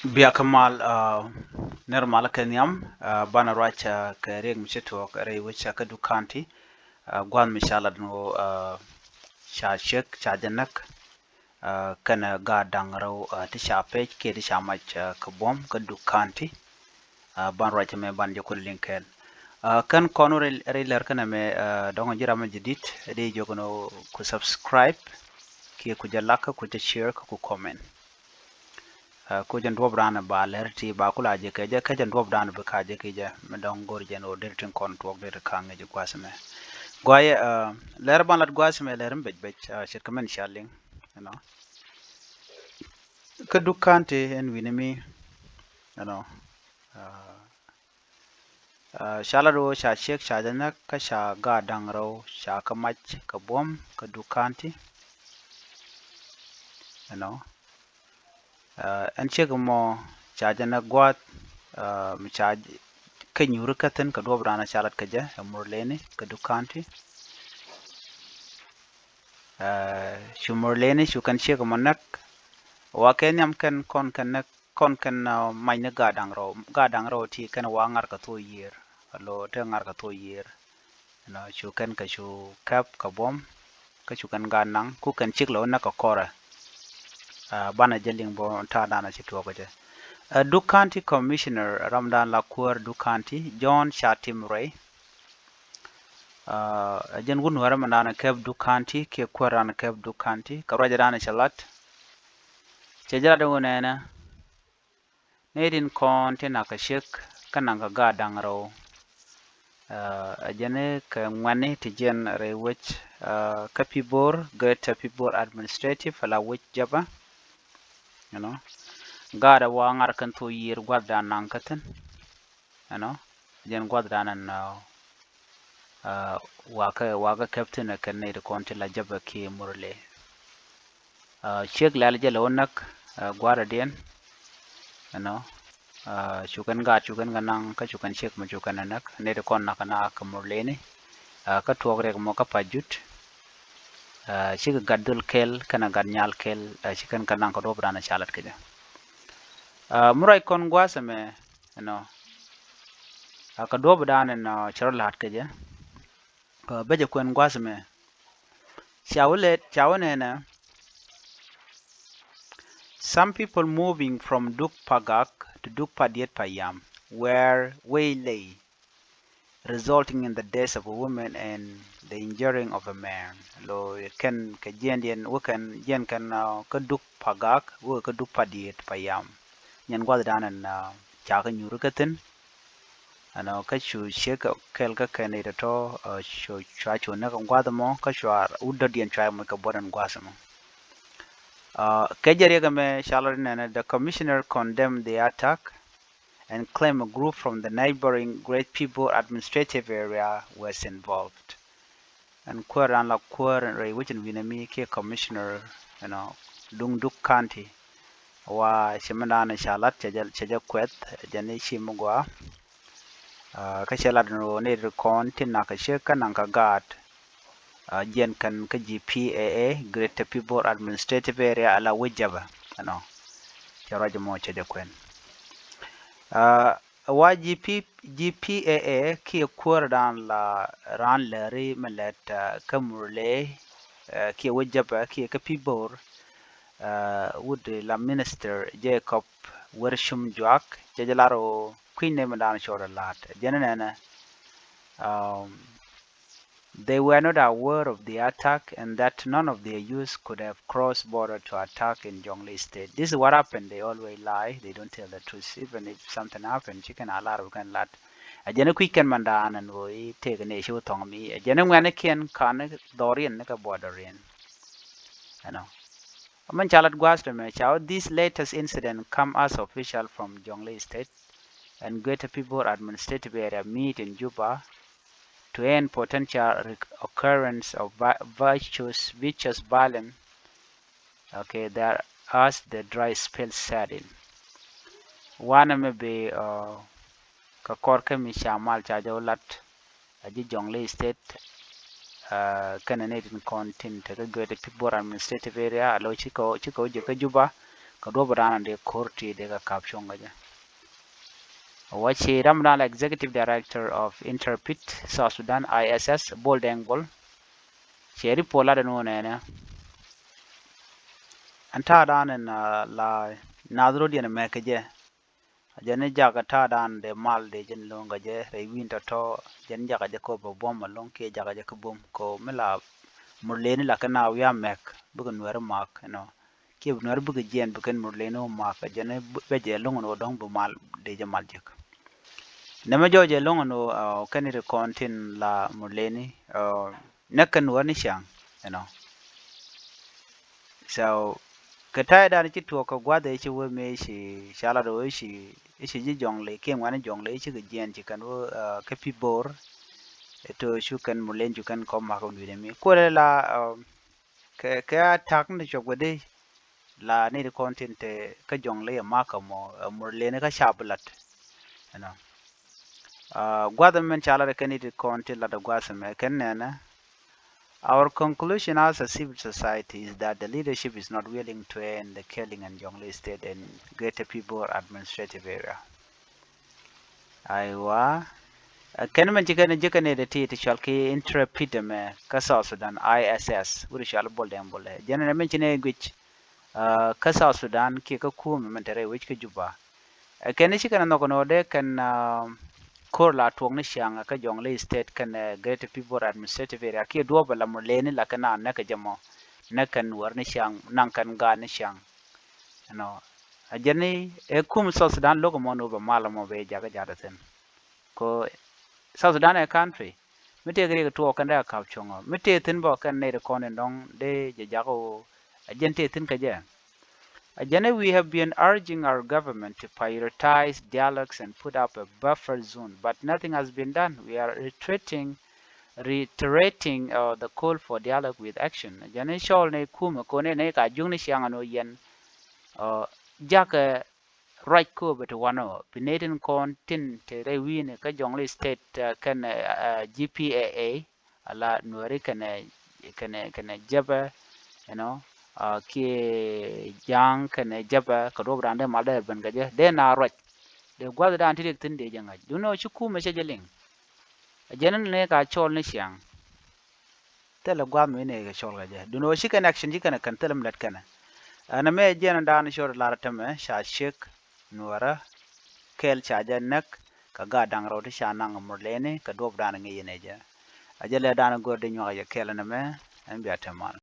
Biya kamal normal kenyam bana racha kare mcheto kare wicha ka dukanti gwan mishala no sha shek cha janak kana ga dangro ti sha page ke ti sha mach ka bom ka dukanti ban racha me ban jokul linkel kan kono ler kana me dongo jira ma jidit de jogono ku subscribe ke ku jalaka ku ta share ku comment ko jan dob rana ba lerti ba kula je ke jan dob rana ba ka je ke ja me don gor jen o dirtin kon to de ka nge je kwasme gwaye ler ban lat gwasme ler mbej bej shir kamen shaling you know ka dukkante en winimi you know shala do sha shek sha janak ka sha ga dangro sha ka mach ka bom ka dukkanti you know en chek mo sha janak gwat mi cha ka nyuru katen ka dob rana shalat ka ja murleni ka dukanti shumurleni shu kan shek manak wa ken yam kan kon kan mayne gadang ro ti kan wa ngar ka to year lo te ngar ka to year no shu kan ka shu kap ka bom ka shu kan ganang ku kan chik lo na ka kora bana jeling bo ta dana chi to ko je dukanti commissioner ramdan lakur dukanti john shatim ray jen gun wara mandana keb dukanti ke kwarana keb dukanti karwaja dana shalat chejara de wonena nedin kon tena ka shek kananga ga dangro jene ka ngwane ti jen re wich kapibor get pibor administrative ala wich jaba you know ga da wa ngar kan to yir gwadda nan katen you know jen gwadda nan waka captain kan ne da kon tela jaba ke murle shek lal jela wonak gwara den you know chukan ga nang ka chukan shek ma chukan anak ne de kon nakana ka murleni ka tuogre mo ka pajut shik gadul kel kana gadnyal kel chikan kanang ko dobrana chalat kede murai kon gwasame no ka dobdan no charlat kede beje kon gwasame chawne na some people moving from Dukpagak to Dukpadiet Payam were waylaid, resulting in the death of a woman and the injuring of a man. Lo ken ka jen wakan jen kan ka Dukpagak wo ka Dukpadiet Payam. Nyan gwada danan chaka nyuru katin ano ka shu sheka kel ka kene to shu chwa chu na kan gwada mo ka shwa udda dien chwa mo ka bodan gwasa mo. The commissioner condemned the attack and claimed a group from the neighboring Great People administrative area was involved. And Kuaran la Kuaran Ray Wichin Winami ke commissioner, you know, Dungduk County wa Shimandana Shalat Chaja Kwet Jani Shimugwa Kashalat no need con Tinakasheka Nankagat jen kan ka GPAA Greater People Administrative Area ala Wajaba ano charaja mo chaja kwen wa GPAA ki kwar dan la ran lari malet kamurle ki Wajaba ki ka People would la minister Jacob Wershum Juak chajalaro queen name dan shora lat jenana they were not aware of the attack and that none of their youth could have crossed border to attack in Jonglei State. This is what happened. They always lie. They don't tell the truth. Even if something happened, chicken a lot of can lot. A jena quick can mandan and we take an issue tong me. A jena when can Dorian naka border in. You know. Aman chalat guasta me chow. This latest incident come as official from Jonglei State and Greater People Administrative Area meet in Juba to end potential occurrence of vicious violence, okay, there as the dry spell set in. One may be Kakorka Mishamal Chajolat, Aji Jonglei State, Canadian content, the Greater People Administrative Area, Alo Chico Jika Juba, ka do brana de korti de ka caption ga ja wachi ramdala executive director of Interpit South Sudan ISS Boldeng Bol cheri pola de no ne anta dan en la nadro di ne meke je jene jaga ta dan de mal de jen longa je re winter to jen jaga je ko bo bom long ke jaga je ko bom ko mela murleni la kana wiya mek bugun wer mak no ke wer bugu jen bugun murleno mak jene be je longo no dong bu mal de je mal je nema joje longo no kanire kontin la murleni nekan wani shang so kata da ni to ka gwada yake wo me shi shala do shi ji jongle ke ngwane jongle shi ga jen ji kan wo ka pi bor to shu kan mulen ju kan ko ma ko ni mi ko la ka tak ni jogode la ni de content ka jongle ya ma ka mo mulen ka shablat you know gwada men shala da kan ni de content la da gwasa me kan na. Our conclusion as a civil society is that the leadership is not willing to end the killing in Jonglei State and Greater Pibor administrative area. Aiwa, kan man jikane da ti shalki Intrepid me ka South Sudan ISS wuri shal bol dem bol. Jana men chine gwich ka South Sudan ki ka ku men tere wich ka juba. Kan shi kana no kono de kan kor la tuong ni shang ka Jonglei State kan Greater Pibor administrative area ki do bala mo leni la kana na ka jamo na kan war ni shang nan kan ga ni shang ajani e kum South Sudan logo mo no ba mala mo be jaga jada sen ko South Sudan a country mite gre to kan da ka chongo mite tin bo kan ne de konen dong de jago ajente tin ka je ajani we have been urging our government to prioritize dialogues and put up a buffer zone but nothing has been done. We are reiterating the call for dialogue with action. Jane shol ne kuma kone ne ka jung ni siang ano yen jaka right ko but wano pinetin kon tin te re win ka Jonglei State kan GPAA ala nuari kan jaba ki jang kan jaba ka do brande malda ben gaje de na right de gwada da anti tin de janga duno shi kuma she jeling janan ne ka chol ni siang tela gwam ne ga chol gaje duno shi kan action shi kan telam lat kana ana me jena dan shor laratame sha shek nuara kel cha janak ka ga dang ro sha nang murlene ka dob dan ngi ne ja ajale dan gorde nyo ya kel na me an biya tamal